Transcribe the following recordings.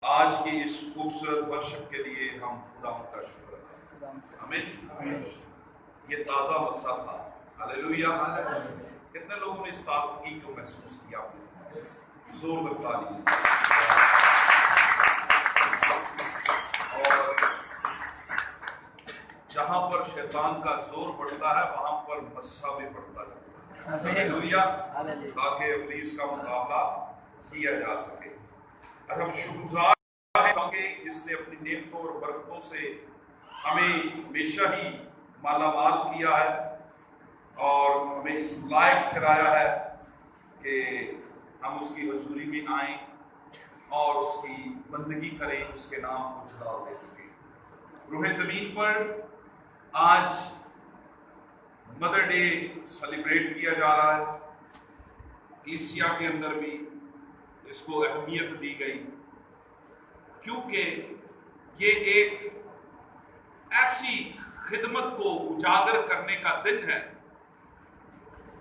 آج کی اس خوبصورت ورشپ کے لیے ہم خدا کا شکر ادا کرتے ہیں۔ آمین۔ یہ تازہ مسا تھا، ہاللیلویا۔ کتنے لوگوں نے اس تازگی کو محسوس کیا؟ زور لگتا نہیں۔ اور جہاں پر شیطان کا زور بڑھتا ہے وہاں پر مسا بھی بڑھتا جاتا ہے، ہاللیلویا، تاکہ ابلیس کا مقابلہ کیا جا سکے۔ اور ہم شکرگزار ہیں کہ جس نے اپنی نعمتوں اور برکتوں سے ہمیں ہمیشہ ہی مالا مال کیا ہے اور ہمیں اس لائق ٹھہرایا ہے کہ ہم اس کی حضوری میں آئیں اور اس کی بندگی کریں، اس کے نام کو جلال دے سکیں۔ روح زمین پر آج مدر ڈے سیلیبریٹ کیا جا رہا ہے۔ کلیسیا کے اندر بھی اس کو اہمیت دی گئی کیونکہ یہ ایک ایسی خدمت کو اجاگر کرنے کا دن ہے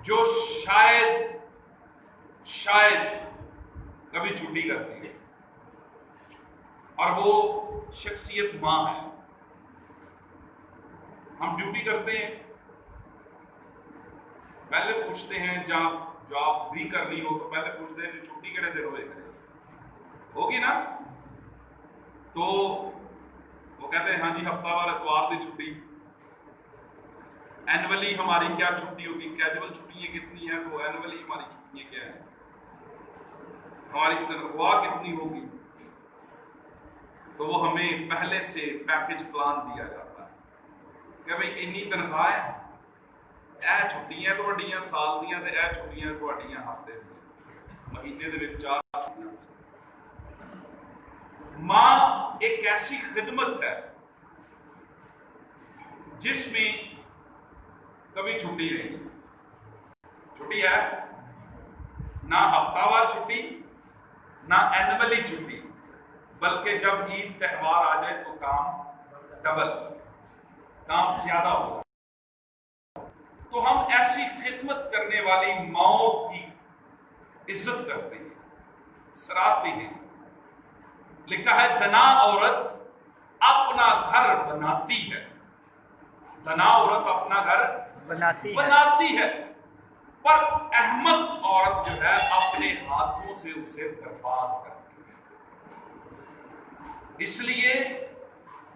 جو شاید کبھی چھٹی کرتی ہے، اور وہ شخصیت ماں ہے۔ ہم ڈیوٹی کرتے ہیں، پہلے پوچھتے ہیں جاب بھی کرنی ہو تو پہلے پوچھتے ہیں کہ چھٹی کہڑے دن ہوگی نا، تو وہ کہتے ہیں ہاں جی ہفتہ وار اتوار کی چھٹی۔ اینولی ہماری کیا چھٹی ہوگی؟ کیجول چھٹیاں کتنی ہیں تو اینولی ہماری چھٹیاں کیا ہیں؟ ہماری تنخواہ کتنی ہوگی؟ تو وہ ہمیں پہلے سے پیکج پلان دیا جاتا ہے کہ بھئی اتنی تنخواہ ہے، اے چھٹیاں تہاڈیاں سال دیاں تے اے چھٹیاں تہاڈیاں ہفتے دیاں، مہینے دے وچ 4 چھٹیاں۔ ماں ایک ایسی خدمت ہے جس میں کبھی چھٹی نہیں، چھٹی ہے نہ ہفتہ وار چھٹی نہ اینولی چھٹی، بلکہ جب عید تہوار آ جائے تو کام ڈبل، کام زیادہ ہوگا۔ تو ہم ایسی خدمت کرنے والی ماؤں کی عزت کرتے ہیں، سراہتے ہیں۔ لکھا ہے دنا عورت اپنا گھر بناتی ہے، دنا عورت اپنا گھر بناتی ہے، پر احمق عورت جو ہے اپنے ہاتھوں سے اسے برباد کرتی ہے۔ اس لیے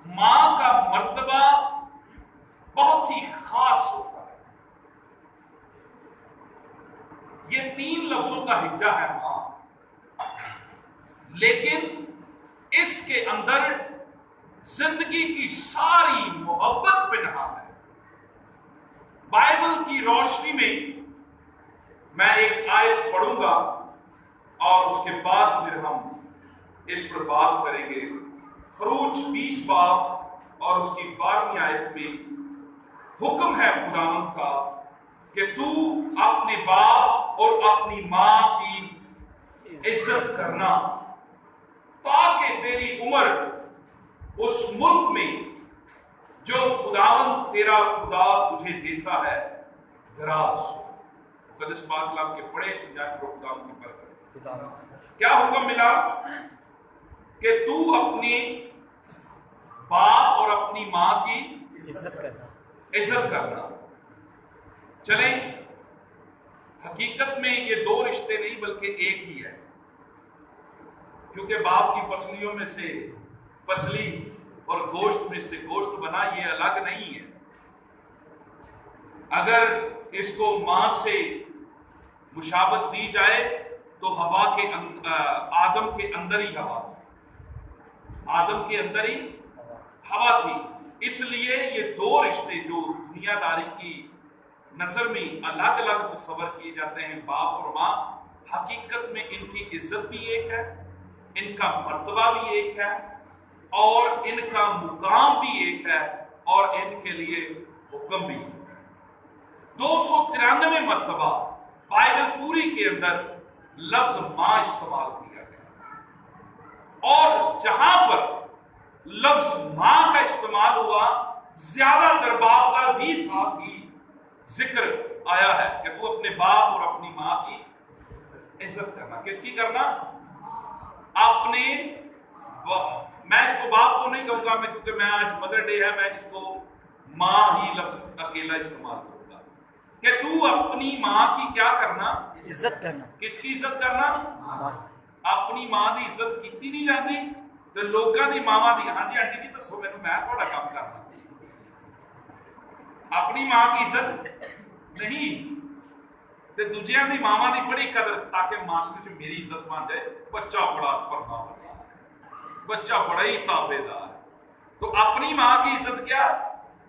ماں کا مرتبہ بہت ہی خاص ہوتا ہے۔ یہ 3 لفظوں کا ہجا ہے ماں، لیکن اس کے اندر زندگی کی ساری محبت پنہاں ہے۔ بائبل کی روشنی میں ایک آیت پڑھوں گا اور اس کے بعد پھر ہم اس پر بات کریں گے۔ خروج 20 باب اور اس کی 12ویں آیت میں حکم ہے خداوند کا کہ تو اپنے باپ اور اپنی ماں کی عزت کرنا تاکہ تیری عمر اس ملک میں جو خداوند تیرا خدا تجھے دیتا ہے دراز ہو۔ مقدس پاک کلام کے پڑھے سجائے پر خداوند کی برکت۔ کیا حکم ملا؟ کہ تو اپنی باپ اور اپنی ماں کی عزت کرنا۔ چلیں، حقیقت میں یہ 2 رشتے نہیں بلکہ ایک ہی ہے، کیونکہ باپ کی پسلیوں میں سے پسلی اور گوشت میں سے گوشت بنا، یہ الگ نہیں ہے۔ اگر اس کو ماں سے مشابہت دی جائے تو آدم کے اندر ہی ہوا تھی، آدم کے اندر ہی ہوا تھی۔ اس لیے یہ 2 رشتے جو دنیا داری کی نظر میں الگ الگ تصور کیے جاتے ہیں، باپ اور ماں، حقیقت میں ان کی عزت بھی ایک ہے، ان کا مرتبہ بھی ایک ہے، اور ان کا مقام بھی ایک ہے، اور ان کے لیے حکم بھی ہے۔ 293 مرتبہ بائبل پوری کے اندر لفظ ماں استعمال کیا گیا، اور جہاں پر لفظ ماں کا استعمال ہوا زیادہ تر باپ کا بھی ساتھ ہی ذکر آیا ہے کہ تو اپنے باپ اور اپنی ماں کی عزت کرنا۔ کس کی کرنا؟ اپنے باپ کو نہیں کہوں گا میں، کیونکہ میں آج مدر ڈے ہے، میں اس کو ماں ہی لفظ اکیلا استعمال کروں گا کہ تو اپنی ماں کی کیا کرنا؟ عزت کرنا۔ کس کی عزت کرنا؟ اپنی ماں کی عزت کیتی نہیں جاتی تو لوگوں کی ماواں دی، ہاں جی آنٹی جی دسو مینوں، میں تھوڑا کام کرنا، اپنی ماں کی عزت نہیں تے دوجیاں دی ماواں دی بڑی قدر، تاکہ معاشرے چ میری عزت بن جائے، بچہ بڑا فرمانبردار، بچہ بڑا ہی تابع دار۔ تو اپنی ماں کی عزت کیا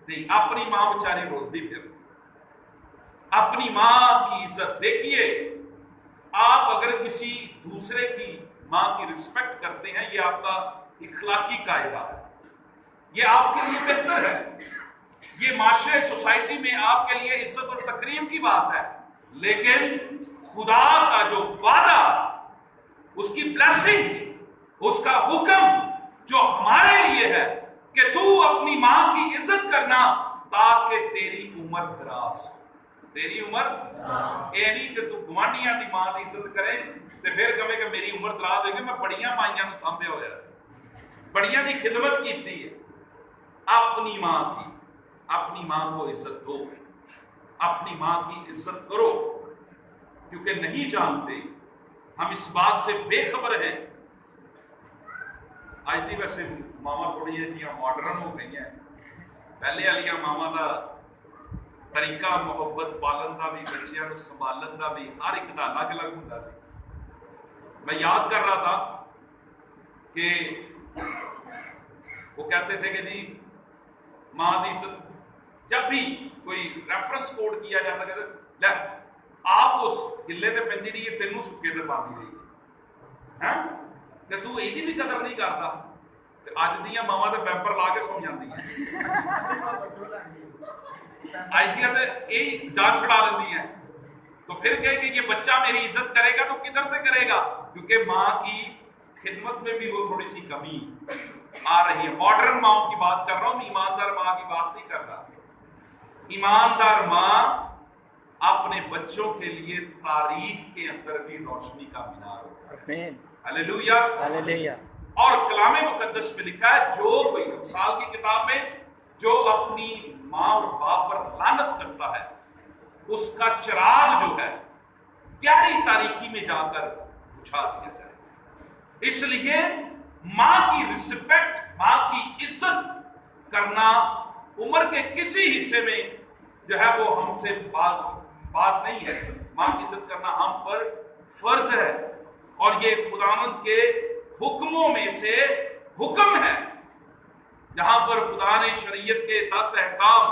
نہیں، اپنی ماں بیچاری روتی پھر، اپنی ماں کی عزت۔ دیکھیے آپ اگر کسی دوسرے کی ماں کی رسپیکٹ کرتے ہیں، یہ آپ کا اخلاقی قاعدہ ہے، یہ آپ کے لیے بہتر ہے، یہ معاشرے سوسائٹی میں آپ کے لیے عزت اور تکریم کی بات ہے۔ لیکن خدا کا جو وعدہ، اس کی بلیسنگز، اس کا حکم جو ہمارے لیے ہے کہ تو اپنی ماں کی عزت کرنا تاکہ تیری عمر دراز ہو۔ تیری عمر یہ نہیں کہ تو گوانڈیاں دی ماں کی عزت کرے تے پھر کہے کہ میری عمر دراز ہوگی، میں بڑیاں مائیاں نوں سامنے ہویا سی، بڑیاں دی خدمت کیتی ہے۔ اپنی ماں کی، اپنی ماں کو عزت دو، اپنی ماں کی عزت کرو، کیونکہ نہیں جانتے، ہم اس بات سے بے خبر ہیں۔ آج دی ویسے ماما تھوڑی جہاں ماڈرن ہو گئی ہیں، پہلے والیاں ماما دا طریقہ محبت پالن دا بھی، بچیاں نوں سنبھالن دا بھی، ہر ایک دا الگ الگ ہوندا سی۔ میں یاد کر رہا تھا کہ وہ کہتے تھے کہ جی ماں دی عزت، جب بھی کوئی ریفرنس کوڈ کیا جاتا کہ لے آپ اس گلے تے پہندی رہی ہے، تینوں سکے تے پاندی رہی ہے، کہ تو ایدی بھی قدر نہیں کرتا۔ اج دیاں ماواں تے پیمپر لا کے سو جاندی ہیں، اج دیاں تے یہی جان چھڑا لیندی ہیں، تو پھر کہے کہ یہ بچہ میری عزت کرے گا تو کدھر سے کرے گا؟ کیونکہ ماں کی خدمت میں بھی وہ تھوڑی سی کمی آ رہی ہے۔ ماڈرن ماں کی بات کر رہا ہوں، ایماندار ماں کی بات نہیں کر رہا۔ ایماندار ماں اپنے بچوں کے لیے تاریخ کے اندر بھی روشنی کا مینار ہوگا۔ ہلیلویا، ہلیلویا۔ اور کلام مقدس میں لکھا ہے جو کوئی، مثال کی کتاب میں، جو اپنی ماں اور باپ پر لعنت کرتا ہے اس کا چراغ جو ہے گہری تاریکی میں جا کر بجھا دیا جائے۔ اس لیے ماں کی رسپیکٹ، ماں کی عزت کرنا عمر کے کسی حصے میں جو ہے وہ ہم سے باز نہیں ہے۔ ماں کی عزت کرنا ہم پر فرض ہے، اور یہ خداوند کے حکموں میں سے حکم ہے۔ جہاں پر خدا نے شریعت کے 10 احکام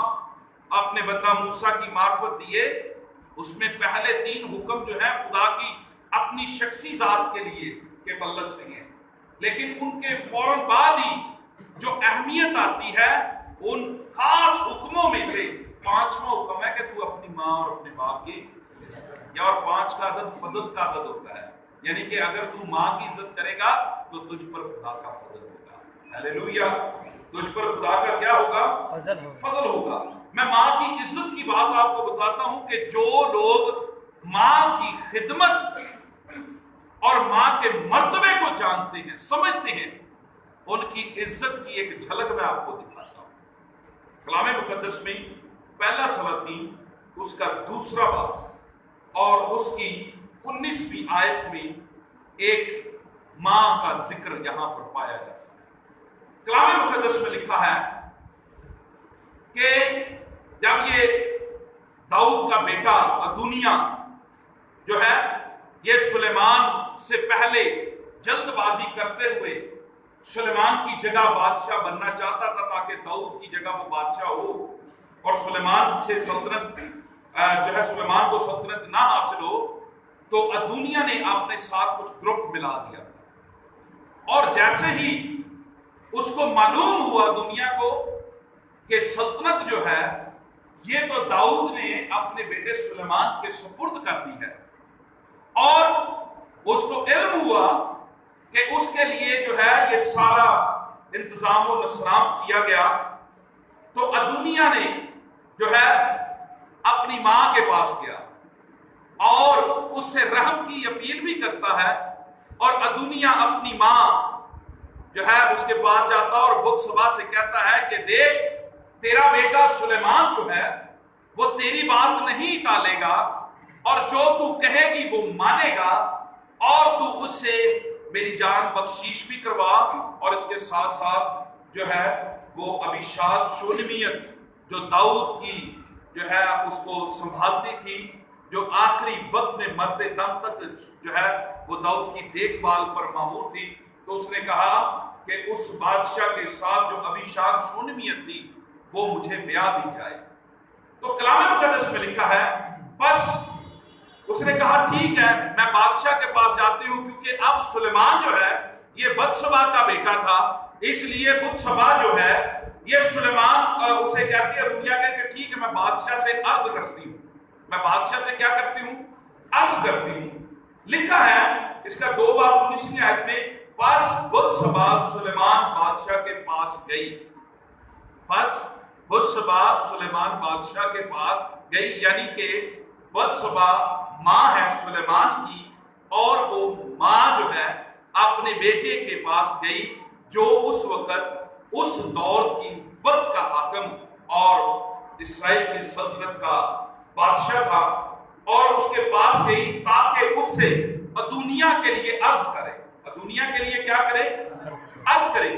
اپنے بندہ موسیٰ کی معرفت دیے، اس میں پہلے 3 حکم جو ہیں خدا کی اپنی شخصی ذات کے لیے کے تعلق سے ہیں، لیکن ان کے فوراً بعد ہی جو اہمیت آتی ہے ان خاص حکموں میں سے 5واں حکم ہے کہ تو اپنی ماں اور اپنے باپ کی، یا اور 5 کا عدد فضل کا عدد ہوتا ہے، یعنی کہ اگر تو ماں کی عزت کرے گا تو تجھ پر خدا کا فضل ہوگا۔ ہلیلویا، تجھ پر خدا کا کیا ہوگا؟ فضل ہوگا۔ میں ماں کی عزت کی بات آپ کو بتاتا ہوں کہ جو لوگ ماں کی خدمت اور ماں کے مرتبے کو جانتے ہیں، سمجھتے ہیں، ان کی عزت کی ایک جھلک میں آپ کو دکھاتا ہوں۔ کلام مقدس میں پہلا سلاطین اس کا 2 باب اور اس کی 19ویں آیت میں ایک ماں کا ذکر یہاں پر پایا جاتا ہے۔ کلام مقدس میں لکھا ہے کہ جب یہ داؤد کا بیٹا ادونیہ جو ہے یہ سلیمان سے پہلے جلد بازی کرتے ہوئے سلیمان کی جگہ بادشاہ بننا چاہتا تھا تاکہ داؤد کی جگہ وہ بادشاہ ہو، اور سلیمان سے سلطنت جو ہے سلیمان کو سلطنت نہ حاصل ہو، تو ادونیہ نے اپنے ساتھ کچھ گروپ ملا دیا، اور جیسے ہی اس کو معلوم ہوا دنیا کو کہ سلطنت جو ہے یہ تو داؤد نے اپنے بیٹے سلیمان کے سپرد کر دی ہے، اور اس کو علم ہوا کہ اس کے لیے جو ہے یہ سارا انتظام و نسرام کیا گیا، تو ادونیہ نے جو ہے اپنی ماں کے پاس گیا اور اس سے رحم کی اپیل بھی کرتا ہے، اور ادونیہ اپنی ماں جو ہے اس کے پاس جاتا اور بت شبہ سے کہتا ہے کہ دیکھ تیرا بیٹا سلیمان جو ہے وہ تیری بات نہیں ٹالے گا اور جو تو کہے گی وہ مانے گا اور تو اس سے میری جان بخشیش بھی کروا اور اس کے ساتھ ساتھ جو ہے وہ ابیشاگ شونمیت جو داؤد کی جو ہے اس کو سنبھالتی تھی جو آخری وقت میں مرتے دم تک جو ہے وہ داؤد کی دیکھ بھال پر مامور تھی تو اس نے کہا کہ اس بادشاہ کے ساتھ جو ابیشاگ شونمیت تھی وہ مجھے بیاہ دی جائے۔ تو کلام مقدس میں لکھا ہے بس اس نے کہا ٹھیک ہے میں بادشاہ کے پاس جاتی ہوں کیونکہ اب سلیمان جو ہے یہ بتشبہ کا بیٹا تھا اس لیے بتشبہ جو ہے یہ سلیمان اسے کہتی ہے دنیا کہ ٹھیک ہے میں بادشاہ سے عرض کرتی ہوں، میں بادشاہ سے کیا کرتی ہوں؟ عرض کرتی ہوں۔ لکھا ہے اس کا 2 باب 19 آیت میں پس بتشبہ سلیمان بادشاہ کے پاس گئی، پس بتشبہ سلیمان بادشاہ کے پاس گئی، یعنی کہ بتشبہ ماں ہے سلیمان کی اور وہ ماں جو ہے اپنے بیٹے کے پاس گئی جو اس وقت اس دور کی وقت کا حاکم اور اسرائیل کی سلطنت کا بادشاہ تھا اور اس کے پاس گئی تاکہ اس سے دنیا کے لیے عرض کرے، دنیا کے لیے کیا کرے؟ عرض کرے۔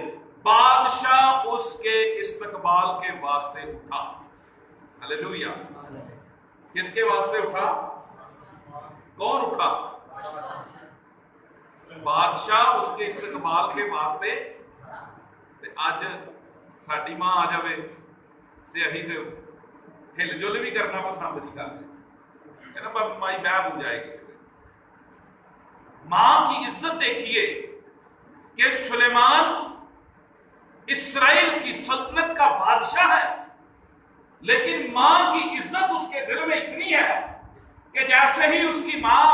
بادشاہ اس کے استقبال کے واسطے اٹھا، ہلیلویا، کس کے واسطے اٹھا؟ کون اٹھا؟ بادشاہ اس کے استقبال کے واسطے۔ اج ساڈی ماں آ جائے تے اہی تے ہل جل بھی کرنا پسند نہیں کرتے، ہے نا، مائی بہ ہو جائے گی۔ ماں کی عزت دیکھیے کہ سلیمان اسرائیل کی سلطنت کا بادشاہ ہے لیکن ماں کی عزت اس کے دل میں اتنی ہے کہ جیسے ہی اس کی ماں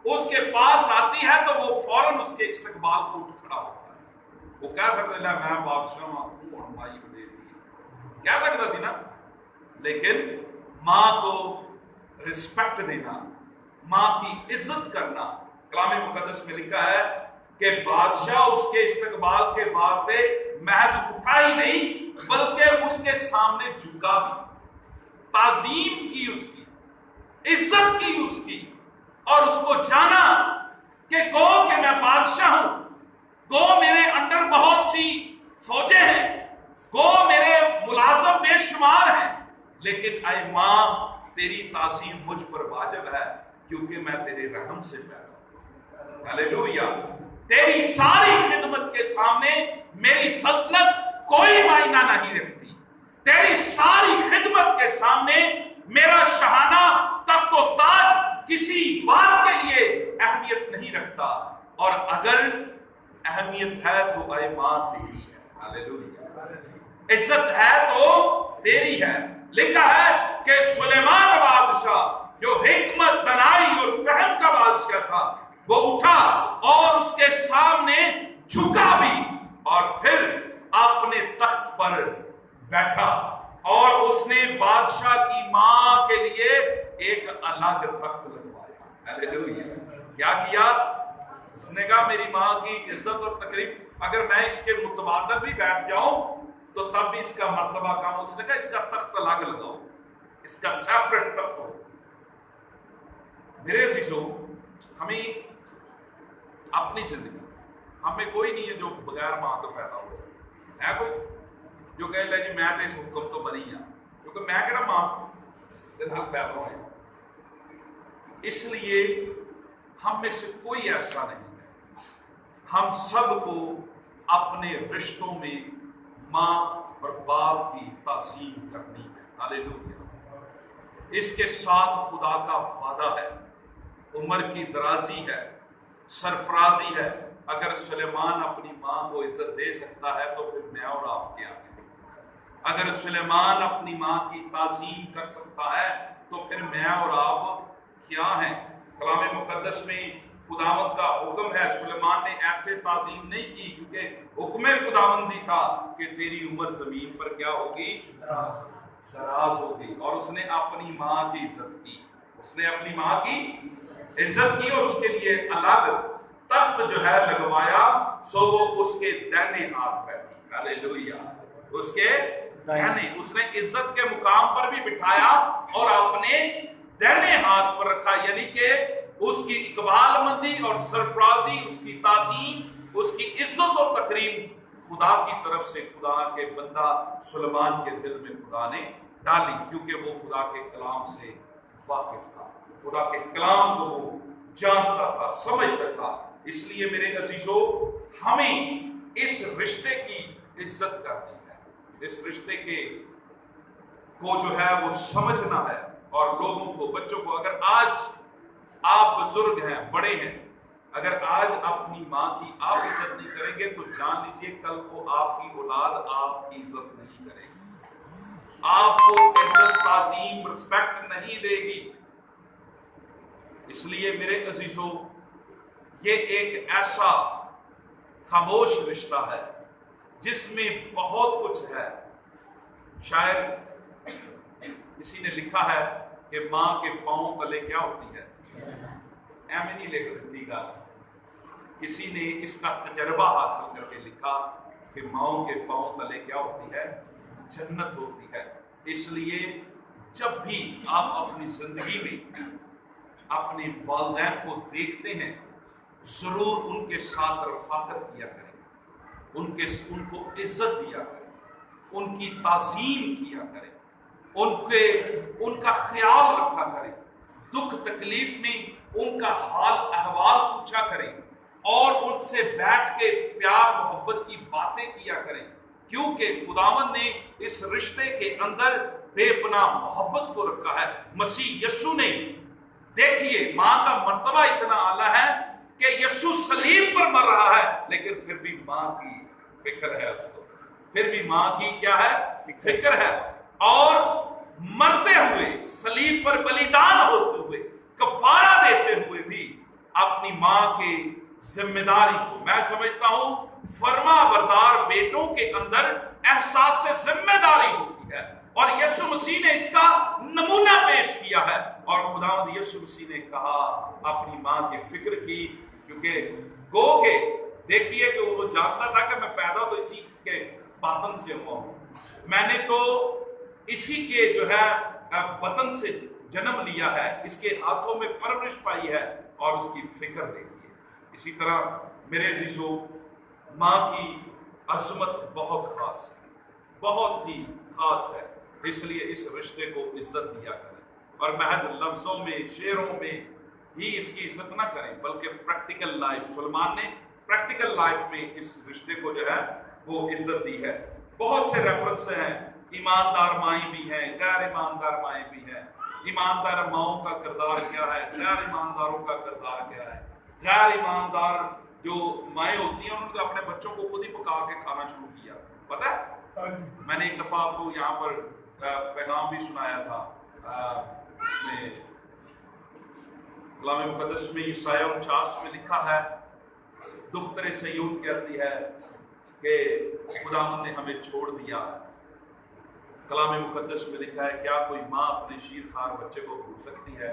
اس کے پاس آتی ہے تو وہ فوراً اس کے استقبال کو اٹھ کھڑا ہوتا ہے۔ وہ کہہ سکتا ہے میں بادشاہ ہوں مائی دے دی، کہہ سکتا سی نا، لیکن ماں کو رسپیکٹ دینا، ماں کی عزت کرنا، کلام مقدس میں لکھا ہے کہ بادشاہ اس کے استقبال کے واسطے محض اٹھا ہی نہیں بلکہ اس کے سامنے جھکا بھی، تعظیم کی، اس کی عزت کی اس کی، اور اس کو جانا کہ گو کہ میں بادشاہ ہوں، گو میرے انڈر بہت سی فوجیں ہیں، گو میرے ملازم بے شمار ہیں، لیکن اے ماں تیری تعظیم مجھ پر واجب ہے کیونکہ میں تیرے رحم سے پیدا ہوں۔ ہلیلویا، تیری ساری خدمت کے سامنے میری سلطنت کوئی معنی نہیں رکھتی، تیری ساری خدمت کے سامنے میرا شاہانہ تخت و تاج کسی بات کے لیے اہمیت نہیں رکھتا، اور اگر اہمیت ہے تو اے ماں تیری ہے۔ ہلیلویا، عزت ہے تو تیری ہے۔ لکھا ہے کہ سلیمان بادشاہ جو حکمت، دانائی اور فہم کا بادشاہ تھا وہ اٹھا اور اس کے سامنے جھکا بھی اور پھر اپنے تخت پر بیٹھا، اور اس نے بادشاہ کی ماں کے لیے ایک الگ تخت لگوایا۔ ہلیلویا، کیا کیا؟ اس نے کہا میری ماں کی عزت اور تکریم اگر میں اس کے متبادل بھی بیٹھ جاؤں تو تب بھی اس کا مرتبہ کم۔ اس نے کہا اس کا تخت الگ لگاؤ، اس کا سیپریٹ تخت ہو۔ میرے عزیزوں، ہمیں اپنی زندگی ہمیں کوئی نہیں ہے جو بغیر ماں تو پیدا ہو ہے، کوئی جو کہہ لے جی میں تو اس حکم تو بنی ہوں کیونکہ میں کہنا ماں کے حق پیدا ہوئے۔ اس لیے ہم میں سے کوئی ایسا نہیں ہے، ہم سب کو اپنے رشتوں میں ماں اور باپ کی تعظیم کرنی ہے۔ ہلیلویا، اس کے ساتھ خدا کا وعدہ ہے، عمر کی درازی ہے، سرفرازی ہے۔ اگر سلیمان اپنی ماں کو عزت دے سکتا ہے تو پھر میں اور آپ کیا ہیں؟ اگر سلیمان اپنی ماں کی تعظیم کر سکتا ہے تو پھر میں اور آپ کیا ہیں؟ کلام مقدس میں خداوند کا حکم ہے، سلیمان نے ایسے تعظیم نہیں کی کیونکہ حکم خداوندی تھا کہ تیری عمر زمین پر کیا ہوگی؟ دراز ہوگی، اور اس نے اپنی ماں کی عزت کی، اس نے اپنی ماں کی عزت کی اور اس کے لیے الگ تخت جو ہے لگوایا سو وہ اس کے دائنے ہاتھ بیٹھی. ہاللیلویہ. اس کے دائنے, اس نے عزت کے مقام پر بھی بٹھایا اور اپنے دائنے ہاتھ پر رکھا. یعنی کہ اس کی اقبال مندی اور سرفرازی, اس کی تعظیم, اس کی عزت و تکریم خدا کی طرف سے خدا کے بندہ سلیمان کے دل میں خدا نے ڈالی, کیونکہ وہ خدا کے کلام سے واقف تھا, خدا کے کلام کو وہ جانتا تھا, سمجھتا تھا. اس لیے میرے عزیزو, ہمیں اس رشتے کی عزت کرنی ہے, اس رشتے کے کو جو ہے وہ سمجھنا ہے, اور لوگوں کو, بچوں کو. اگر آج آپ بزرگ ہیں, بڑے ہیں, اگر آج اپنی ماں کی آپ عزت نہیں کریں گے تو جان لیجیے کل کو آپ کی اولاد آپ کی عزت نہیں کرے گی, آپ کو عزت, تعظیم, رسپیکٹ نہیں دے گی. اس لیے میرے عزیزو, یہ ایک ایسا خاموش رشتہ ہے جس میں بہت کچھ ہے. شاید کسی نے لکھا ہے کہ ماں کے پاؤں تلے کیا ہوتی ہے, ایویں نہیں لکھ دیتی گا, کسی نے اس کا تجربہ حاصل کر کے لکھا کہ ماؤں کے پاؤں تلے کیا ہوتی ہے, جنت ہوتی ہے. اس لیے جب بھی آپ اپنی زندگی میں اپنے والدین کو دیکھتے ہیں, ضرور ان کے ساتھ رفاقت کیا کریں, ان کو عزت دیا کریں, ان کی تعظیم کیا کریں, ان کا خیال رکھا کریں, دکھ تکلیف میں ان کا حال احوال پوچھا کریں, اور ان سے بیٹھ کے پیار محبت کی باتیں کیا کریں, کیونکہ خداوند نے اس رشتے کے اندر بے پناہ محبت کو رکھا ہے. مسیح یسوع نے, دیکھیے ماں کا مرتبہ اتنا اعلیٰ ہے کہ یسوع صلیب پر مر رہا ہے, لیکن پھر بھی ماں کی فکر ہے اس کو, پھر بھی ماں کی کیا ہے, فکر ہے. اور مرتے ہوئے, صلیب پر بلیدان ہوتے ہوئے, کفارہ دیتے ہوئے بھی اپنی ماں کے ذمہ داری کو, میں سمجھتا ہوں فرما بردار بیٹوں کے اندر احساس سے ذمہ داری ہوتی ہے, اور یسوع مسیح نے اس کا نمونہ پیش کیا ہے. اور خداوند یسوع مسیح نے کہا, اپنی ماں کی فکر کی, کیونکہ گو کے دیکھیے کہ وہ جانتا تھا کہ میں پیدا تو اسی کے باطن سے ہوا ہوں, میں نے تو اسی کے جو ہے بطن سے جنم لیا ہے, اس کے ہاتھوں میں پرورش پائی ہے, اور اس کی فکر دیکھیے. اسی طرح میرے عزیزو, ماں کی عظمت بہت خاص ہے, بہت ہی خاص ہے. اس لیے اس رشتے کو عزت دیا کریں, اور محض لفظوں میں, شعروں میں ہی اس کی عزت نہ کریں, بلکہ پریکٹیکل لائف, سلمان نے پریکٹیکل لائف میں اس رشتے کو جو ہے وہ عزت دی ہے. بہت سے ریفرنس ہیں, ایماندار مائیں بھی ہیں, غیر ایماندار مائیں بھی ہیں. ایماندار ماؤں کا کردار کیا ہے, غیر ایمانداروں کا کردار کیا ہے. غیر ایماندار جو مائیں ہوتی ہیں, انہوں نے اپنے بچوں کو خود ہی پکا کے کھانا شروع کیا, پتہ ہے. میں نے ایک دفعہ آپ کو یہاں پر پیغام بھی سنایا تھا, اس میں کلام مقدس میں عیسائی 49 میں لکھا ہے, دختر سیون کہتی ہے کہ خداوند نے ہمیں چھوڑ دیا. کلام مقدس میں لکھا ہے, کیا کوئی ماں اپنے شیر خوار بچے کو بھول سکتی ہے؟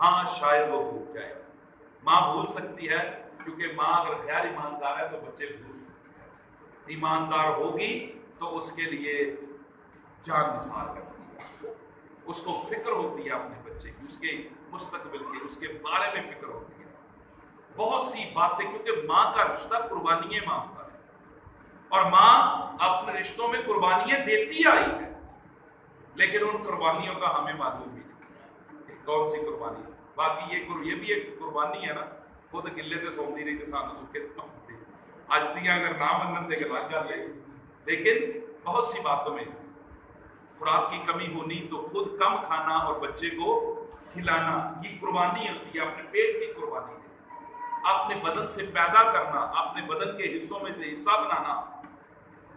ہاں, شاید وہ بھول جائے. ماں بھول سکتی ہے, کیونکہ ماں اگر غیر ایماندار ہے تو بچے بھول سکتی ہے. ایماندار ہوگی تو اس کے لیے جان نثار کرتی ہے, اس کو فکر ہوتی ہے اپنے بچے کی, اس کے مستقبل کی, اس کے بارے میں فکر ہوتی ہے. بہت سی باتیں, کیونکہ ماں کا رشتہ قربانیاں مانگتا ہے, اور ماں اپنے رشتوں میں قربانیاں دیتی آئی ہے, لیکن ان قربانیوں کا ہمیں معلوم بھی نہیں کہ کون سی قربانی ہے. باقی یہ بھی ایک قربانی ہے نا, خود گلے تے سوندی رہی تے سانو سکے اج دیاں اگر نہ منن تے گلا کر لے. لیکن بہت سی باتوں میں خوراک کی کمی ہونی تو خود کم کھانا اور بچے کو کھلانا, یہ قربانی ہوتی ہے. اپنے پیٹ کی قربانی ہے, اپنے بدن سے پیدا کرنا, اپنے بدن کے حصوں میں سے حصہ بنانا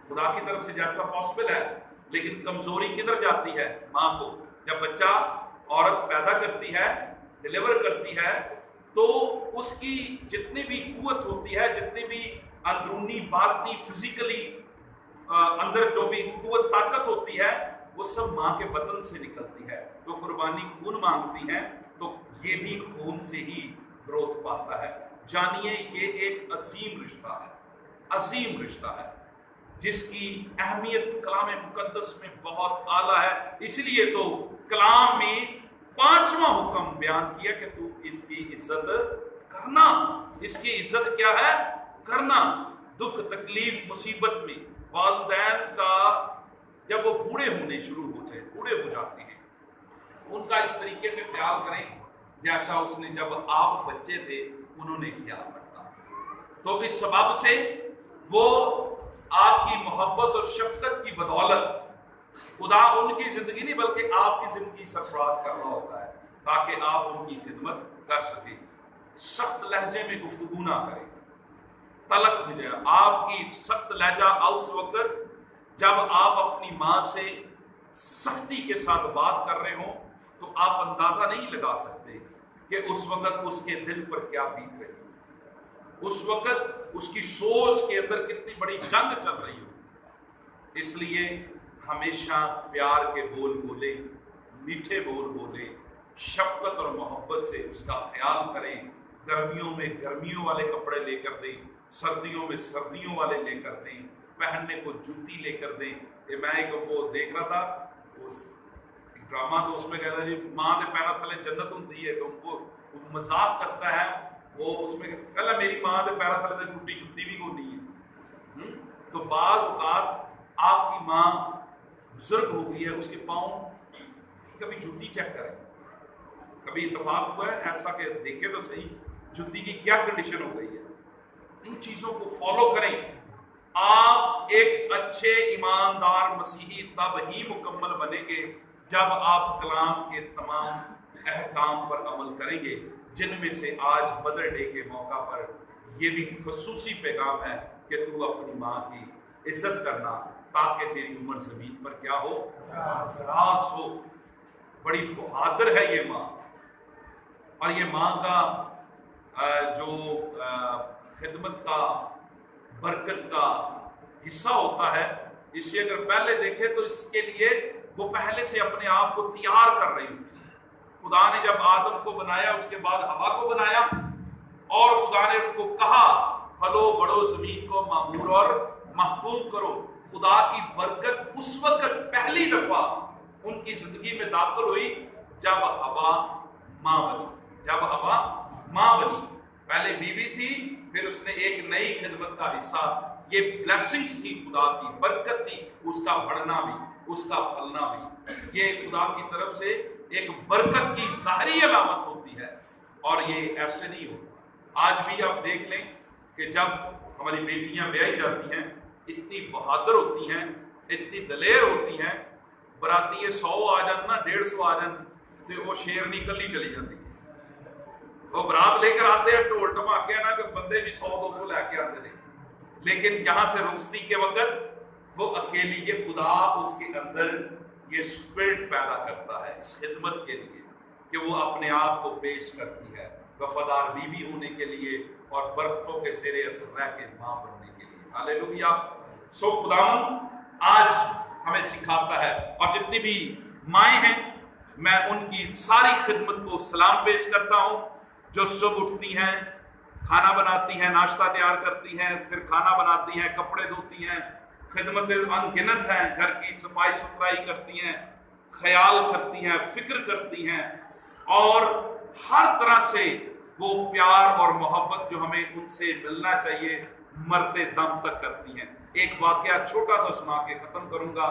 خدا کی طرف سے جیسا پاسبل ہے. لیکن کمزوری کدھر جاتی ہے ماں کو؟ جب بچہ عورت پیدا کرتی ہے, ڈیلیور کرتی ہے, تو اس کی جتنی بھی قوت ہوتی ہے, جتنی بھی اندرونی باطنی فزیکلی اندر جو بھی قوت طاقت ہوتی ہے, وہ سب ماں کے بدن سے نکلتی ہے. تو قربانی خون مانگتی ہے, تو یہ بھی خون سے ہی گروتھ پاتا ہے. جانیے یہ ایک عظیم رشتہ ہے، عظیم رشتہ ہے جس کی اہمیت کلام مقدس میں بہت اعلیٰ ہے۔ اس لیے تو کلام میں 5واں حکم بیان کیا کہ تو اس کی عزت کرنا۔ اس کی عزت کیا ہے؟ کرنا۔ دکھ تکلیف مصیبت میں والدین کا جب وہ بوڑھے ہونے شروع ہوتے ہیں، بوڑھے ہو جاتے ہیں، ان کا اس طریقے سے خیال کریں جیسا اس نے جب آپ بچے تھے انہوں نے خیال رکھا۔ تو اس سبب سے وہ آپ کی محبت اور شفقت کی بدولت خدا ان کی زندگی نہیں بلکہ آپ کی زندگی سرفراز کر رہا ہوتا ہے تاکہ آپ ان کی خدمت کر سکیں۔ سخت لہجے میں گفتگو نہ کریں، تلخ بھیجیں۔ آپ کی سخت لہجہ اس وقت جب آپ اپنی ماں سے سختی کے ساتھ بات کر رہے ہوں تو آپ اندازہ نہیں لگا سکتے کہ اس وقت اس کے دل پر کیا بیت رہی ہو، اس وقت اس کی سوچ کے اندر کتنی بڑی جنگ چل رہی ہو۔ اس لیے ہمیشہ پیار کے بول بولیں، میٹھے بول بولیں، شفقت اور محبت سے اس کا خیال کریں۔ گرمیوں میں گرمیوں والے کپڑے لے کر دیں، سردیوں میں سردیوں والے لے کر دیں، پہننے کو جوتی لے کر دیں۔ کہ میں ایک وہ دیکھ رہا تھا ڈرامہ، تو اس میں کہتا ہے جی ماں دے پیرا تھلے جنت ہوندی ہے، تو وہ مذاق کرتا ہے وہ اس میں کہلا میری ماں دے پیرا تھلے تے ٹوٹی جوتی بھی کوئی نہیں ہے۔ تو بعض اوقات آپ کی ماں بزرگ ہو گئی ہے، اس کے پاؤں کبھی جوتی چیک کریں، کبھی اتفاق ہوا ہے ایسا کہ دیکھیں تو صحیح جوتی کی کیا کنڈیشن ہو گئی ہے۔ ان چیزوں کو فالو کریں۔ آپ ایک اچھے ایماندار مسیحی تب ہی مکمل بنیں گے جب آپ کلام کے تمام احکام پر عمل کریں گے، جن میں سے آج مدر ڈے کے موقع پر یہ بھی خصوصی پیغام ہے کہ تو اپنی ماں کی عزت کرنا تاکہ تیری عمر زمین پر کیا ہو؟ دراز ہو۔ بڑی بہادر ہے یہ ماں، اور یہ ماں کا جو خدمت کا برکت کا حصہ ہوتا ہے، اس سے اگر پہلے دیکھیں تو اس کے لیے وہ پہلے سے اپنے آپ کو تیار کر رہی ہوں۔ خدا نے جب آدم کو بنایا اس کے بعد ہوا کو بنایا، اور خدا نے ان کو کہا پھلو بڑھو زمین کو معمور اور محکوم کرو۔ خدا کی برکت اس وقت پہلی دفعہ ان کی زندگی میں داخل ہوئی جب ہوا ماں بنی، جب ہوا ماں بنی۔ پہلے بیوی تھی، پھر اس نے ایک نئی خدمت کا حصہ، یہ بلیسنگز تھی، خدا کی برکت تھی، اس کا بڑھنا بھی، اس کا پھلنا بھی۔ یہ خدا کی طرف سے ایک برکت کی ظاہری علامت ہوتی ہے، اور یہ ایسے نہیں ہوتا۔ آج بھی آپ دیکھ لیں کہ جب ہماری بیٹیاں بیائی جاتی ہیں اتنی بہادر ہوتی ہیں، اتنی دلیر ہوتی ہیں، براتی 100 آ جان نا 150 آ جان تو وہ شیرنی کلی چلی جاتی ہے۔ وہ برات لے کر آتے ہیں ڈھول ٹماکے نا کہ بندے بھی 100-200 لے کے آتے تھے، لیکن یہاں سے رخصتی کے وقت وہ اکیلی، یہ خدا اس کے اندر یہ اسپرٹ پیدا کرتا ہے اس خدمت کے لیے کہ وہ اپنے آپ کو پیش کرتی ہے وفادار بیوی ہونے کے لیے اور برکتوں کے زیر اثر رہ کے ماں بننے کے لیے۔ ہاللیلویا۔ سو خداوند آج ہمیں سکھاتا ہے، اور جتنی بھی مائیں ہیں میں ان کی ساری خدمت کو سلام پیش کرتا ہوں، جو صبح اٹھتی ہیں، کھانا بناتی ہیں، ناشتہ تیار کرتی ہیں، پھر کھانا بناتی ہیں، کپڑے دھوتی ہیں، خدمت انگنت ہیں، گھر کی صفائی ستھرائی کرتی ہیں، خیال کرتی ہیں، فکر کرتی ہیں، اور ہر طرح سے وہ پیار اور محبت جو ہمیں ان سے ملنا چاہیے مرتے دم تک کرتی ہیں۔ ایک واقعہ چھوٹا سا سنا کے ختم کروں گا۔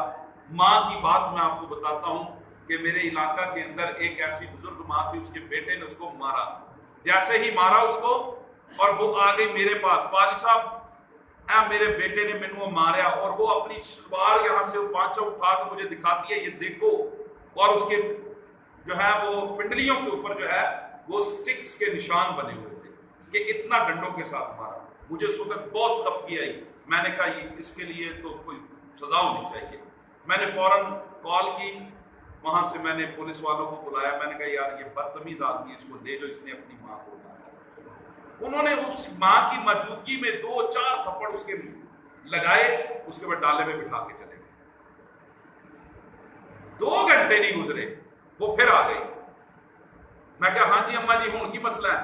ماں کی بات میں آپ کو بتاتا ہوں کہ میرے علاقہ کے اندر ایک ایسی بزرگ ماں تھی، اس کے بیٹے نے اس کو مارا، جیسے ہی مارا اس کو، اور وہ آ گئی میرے پاس، پادری صاحب میرے بیٹے نے مینوں ماریا، اور وہ اپنی شلوار یہاں سے پانچا اٹھا کے مجھے دکھاتی ہے، یہ دیکھو، اور اس کے جو ہے وہ پنڈلیوں کے اوپر جو ہے وہ سٹکس کے نشان بنے ہوئے تھے کہ اتنا ڈنڈوں کے ساتھ مارا۔ مجھے اس وقت بہت خفگی آئی، میں نے کہا یہ اس کے لیے تو کوئی سزا ہونی چاہیے۔ میں نے فوراً کال کی، وہاں سے میں نے پولیس والوں کو بلایا، میں نے کہا یار یہ بدتمیز آدمی، اس کو لے جو، اس نے اپنی ماں کو مارا۔ انہوں نے اس ماں کی موجودگی میں 2-4 تھپڑ اس کے لگائے، اس کے بعد ڈالے میں بٹھا کے چلے گئے۔ 2 گھنٹے نہیں گزرے وہ پھر آ گئی۔ میں کہا ہاں جی اماں جی ہوں کی مسئلہ ہے؟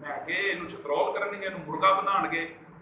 ਮੈਂ ਕਿ ਇਹਨੂੰ ਚਤਰੋਲ ਕਰਨਗੇ, ਇਹਨੂੰ ਮੁਰਗਾ ਬਣਾਉਣਗੇ